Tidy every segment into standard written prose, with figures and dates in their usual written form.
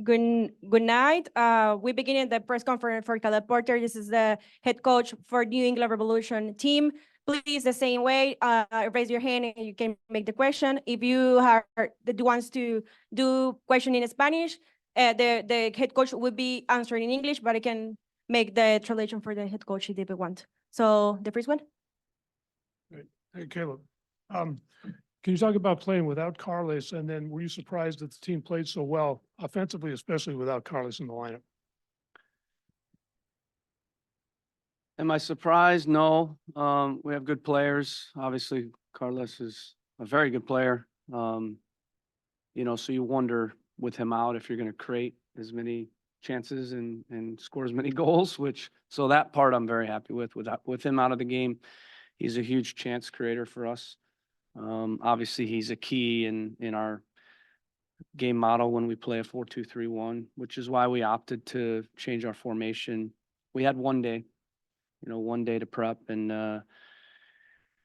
Good night. We begin the press conference for Caleb Porter. This is the head coach for New England Revolution team. Please, the same way, raise your hand and you can make the question. If you are the ones to do question in Spanish, the head coach will be answering in English, but I can make the translation for the head coach if they want. So the first one. Great. Hey, Caleb. Can you talk about playing without Carlos, and then were you surprised that the team played so well offensively, especially without Carlos in the lineup? Am I surprised? No. We have good players. Obviously, Carlos is a very good player. So you wonder with him out if you're going to create as many chances and score as many goals, so that part I'm very happy with him out of the game. He's a huge chance creator for us. Obviously he's a key in our game model when we play a 4-2-3-1, which is why we opted to change our formation. We had one day to prep, and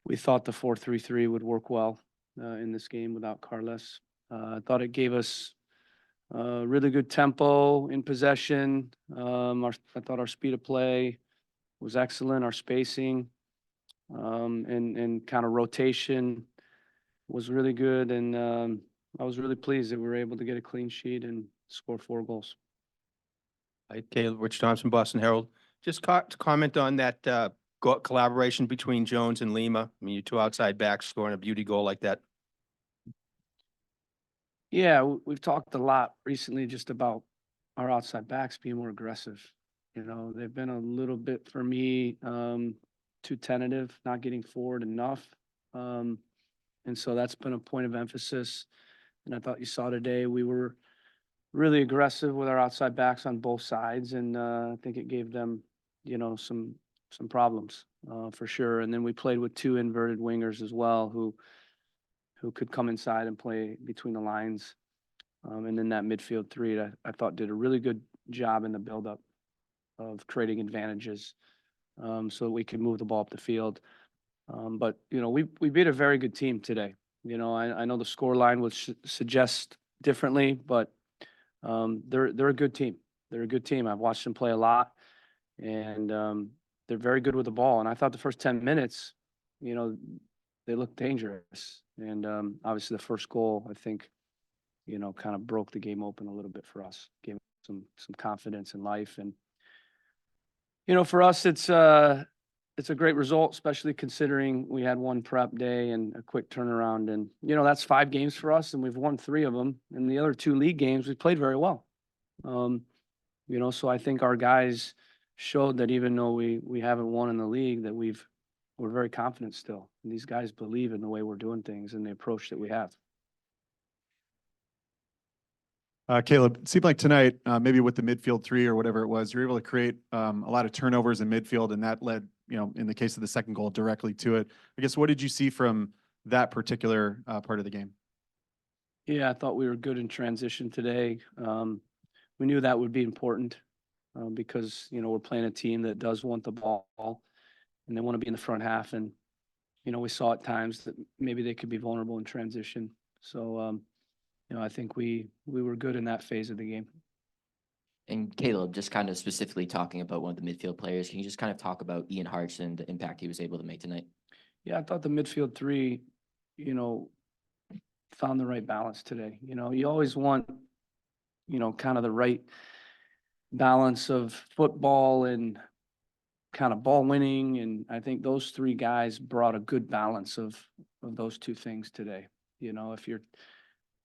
we thought the 4-3-3 would work well in this game without Carlos. I thought it gave us really good tempo in possession. I thought our speed of play was excellent. Our spacing and kind of rotation was really good, and I was really pleased that we were able to get a clean sheet and score 4 goals. Hi, Caleb. Rich Thompson, Boston Herald. Just to comment on that collaboration between Jones and Lima. I mean, you 2 outside backs scoring a beauty goal like that. Yeah, we've talked a lot recently just about our outside backs being more aggressive. They've been a little bit, for me, too tentative, not getting forward enough. And so that's been a point of emphasis. And I thought you saw today we were really aggressive with our outside backs on both sides, and I think it gave them, some problems for sure. And then we played with 2 inverted wingers as well, who could come inside and play between the lines. And then that midfield 3, I thought did a really good job in the buildup of creating advantages, so that we could move the ball up the field. But we beat a very good team today. I know the score line would suggest differently, but they're a good team. They're a good team. I've watched them play a lot, and they're very good with the ball. And I thought the first 10 minutes, they looked dangerous. And obviously the first goal, I think, kind of broke the game open a little bit for us, gave some confidence in life. And for us, it's a great result, especially considering we had 1 prep day and a quick turnaround. And, that's 5 games for us, and we've won 3 of them. And the other 2 league games, we played very well. So I think our guys showed that even though we haven't won in the league, that we're very confident still. And these guys believe in the way we're doing things and the approach that we have. Caleb, it seemed like tonight, maybe with the midfield 3 or whatever it was, you were able to create a lot of turnovers in midfield, and that led, in the case of the second goal, directly to it. I guess, what did you see from that particular part of the game? Yeah, I thought we were good in transition today. We knew that would be important because, we're playing a team that does want the ball and they want to be in the front half. And, we saw at times that maybe they could be vulnerable in transition. So, I think we were good in that phase of the game. And Caleb, just kind of specifically talking about one of the midfield players, can you just kind of talk about Ian Hartson and the impact he was able to make tonight? Yeah, I thought the midfield 3, found the right balance today. You always want, kind of the right balance of football and kind of ball winning. And I think those 3 guys brought a good balance of those 2 things today.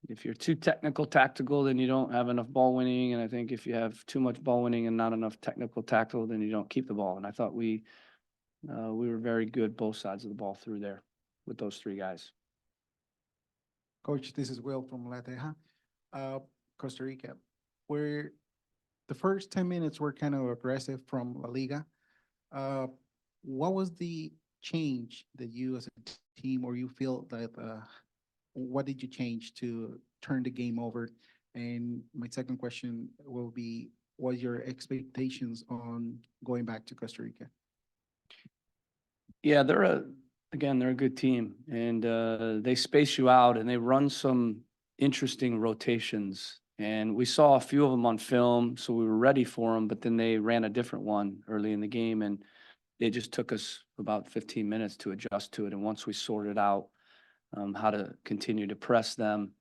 If you're too technical, tactical, then you don't have enough ball winning. And I think if you have too much ball winning and not enough technical tactical, then you don't keep the ball. And I thought we were very good both sides of the ball through there with those 3 guys. Coach, this is Will from La Teja, Costa Rica, where the first 10 minutes were kind of aggressive from La Liga. What was the change that you as a team, or you feel that what did you change to turn the game over? And my second question will be, what are your expectations on going back to Costa Rica? Yeah, they're a good team, and they space you out and they run some interesting rotations And we saw a few of them on film, so we were ready for them, but then they ran a different one early in the game, and it just took us about 15 minutes to adjust to it. And once we sorted out how to continue to press them,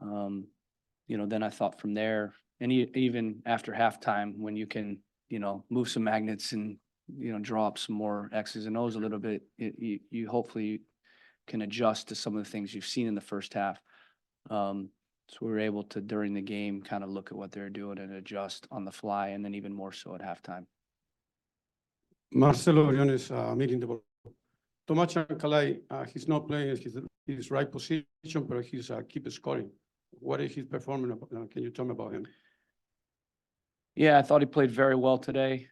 then I thought from there, and even after halftime, when you can, move some magnets and, draw up some more X's and O's a little bit, you hopefully can adjust to some of the things you've seen in the first half. So we were able to, during the game, kind of look at what they're doing and adjust on the fly, and then even more so at halftime. Marcelo Briones, meeting the ball. Tomas Chancalay, he's not playing his right position, but he's keep scoring. What is his performance? Can you tell me about him? Yeah, I thought he played very well today.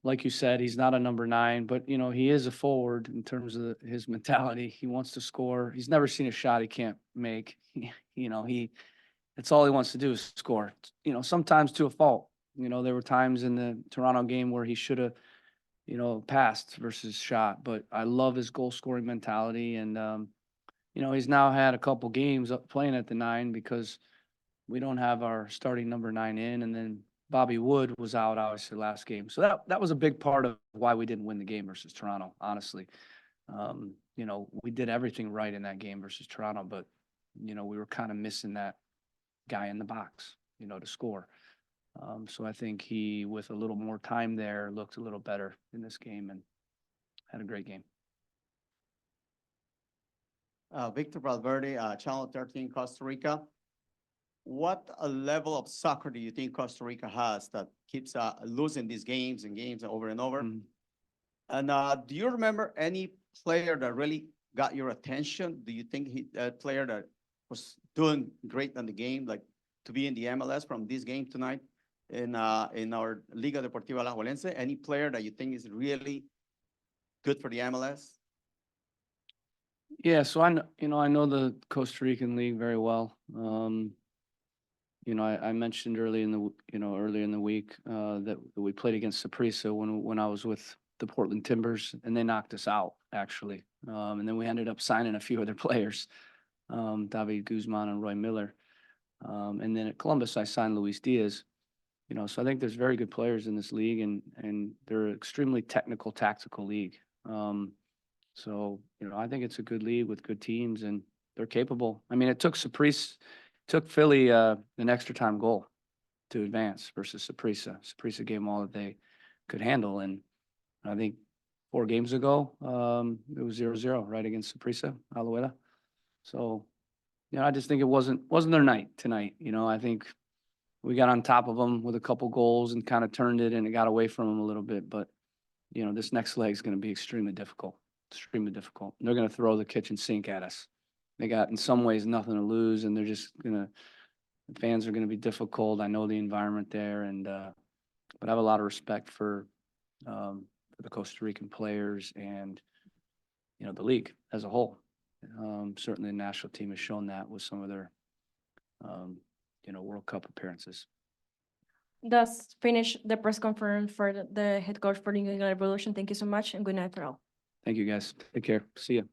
Like you said, he's not a number 9, but he is a forward in terms of his mentality. He wants to score. He's never seen a shot he can't make. That's all he wants to do is score. Sometimes to a fault. There were times in the Toronto game where he should have, passed versus shot. But I love his goal scoring mentality, and he's now had a couple games up playing at the 9 because we don't have our starting number 9 in, and then Bobby Wood was out obviously last game. So that was a big part of why we didn't win the game versus Toronto, honestly. We did everything right in that game versus Toronto, but we were kind of missing that guy in the box, to score. So I think he, with a little more time there, looked a little better in this game and had a great game. Victor Valverde, Channel 13, Costa Rica. What level of soccer do you think Costa Rica has that keeps losing these games and games over and over? Mhm. And do you remember any player that really got your attention? Do you think that player that was doing great in the game, like to be in the MLS from this game tonight in our Liga Deportiva Alajuelense? Any player that you think is really good for the MLS? Yeah, so I know the Costa Rican league very well. I mentioned earlier in the week that we played against Saprissa when I was with the Portland Timbers, and they knocked us out actually. And then we ended up signing a few other players, David Guzman and Roy Miller. And then at Columbus, I signed Luis Diaz. So I think there's very good players in this league, and they're an extremely technical, tactical league. So I think it's a good league with good teams, and they're capable. I mean, it took Philly an extra time goal to advance versus Saprissa. Saprissa gave them all that they could handle, and I think 4 games ago it was 0-0 right against Saprissa, Alajuela. So I just think it wasn't their night tonight. I think we got on top of them with a couple goals and kind of turned it, and it got away from them a little bit. But this next leg is going to be extremely difficult. Extremely difficult. They're going to throw the kitchen sink at us. They got, in some ways, nothing to lose, and they're just the fans are going to be difficult. I know the environment there, but I have a lot of respect for the Costa Rican players and, the league as a whole. Certainly the national team has shown that with some of their, World Cup appearances. Thus finish the press conference for the head coach for the New England Revolution. Thank you so much, and good night for all. Thank you, guys. Take care. See you.